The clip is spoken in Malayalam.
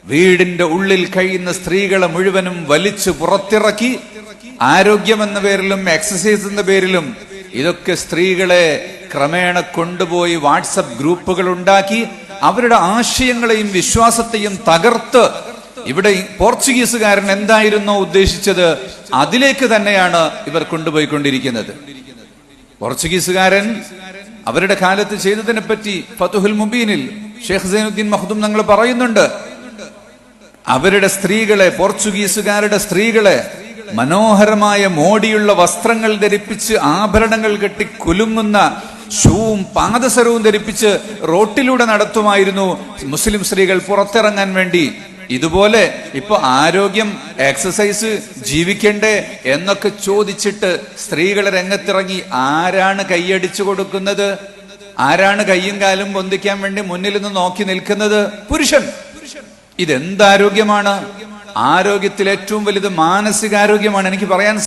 വീടിന്റെ ഉള്ളിൽ കഴിയുന്ന സ്ത്രീകളെ മുഴുവനും വലിച്ചു പുറത്തിറക്കി ആരോഗ്യമെന്ന പേരിലും എക്സസൈസ് എന്ന പേരിലും ഇതൊക്കെ സ്ത്രീകളെ ക്രമേണ കൊണ്ടുപോയി വാട്സപ്പ് ഗ്രൂപ്പുകൾ ഉണ്ടാക്കി അവരുടെ ആശയങ്ങളെയും വിശ്വാസത്തെയും തകർത്ത് ഇവിടെ പോർച്ചുഗീസുകാരൻ എന്തായിരുന്നോ ഉദ്ദേശിച്ചത് അതിലേക്ക് തന്നെയാണ് ഇവർ കൊണ്ടുപോയിക്കൊണ്ടിരിക്കുന്നത്. പോർച്ചുഗീസുകാരൻ അവരുടെ കാലത്ത് ചെയ്തതിനെ പറ്റി ഫതുഹുൽ മുബീനിൽ ഷെയ്ഖ് സൈനുദ്ദീൻ മഖ്ദൂം തങ്ങൾ പറയുന്നുണ്ട്. അവരുടെ സ്ത്രീകളെ, പോർച്ചുഗീസുകാരുടെ സ്ത്രീകളെ മനോഹരമായ മോടിയുള്ള വസ്ത്രങ്ങൾ ധരിപ്പിച്ച് ആഭരണങ്ങൾ കെട്ടി കുലുങ്ങുന്ന ഷൂവും പാദസരവും ധരിപ്പിച്ച് റോട്ടിലൂടെ നടത്തുമായിരുന്നു മുസ്ലിം സ്ത്രീകൾ പുറത്തിറങ്ങാൻ വേണ്ടി. ഇതുപോലെ ഇപ്പൊ ആരോഗ്യം, എക്സസൈസ്, ജീവിക്കണ്ടേ എന്നൊക്കെ ചോദിച്ചിട്ട് സ്ത്രീകളെ രംഗത്തിറങ്ങി ആരാണ് കൈയടിച്ചു കൊടുക്കുന്നത്? ആരാണ് കയ്യും കാലും പൊന്തിക്കാൻ വേണ്ടി മുന്നിൽ നിന്ന് നോക്കി നിൽക്കുന്നത്? പുരുഷൻ. ഇതെന്താരോഗ്യമാണ്? ആരോഗ്യത്തിൽ ഏറ്റവും വലുത് മാനസികാരോഗ്യമാണ്. എനിക്ക് പറയാൻ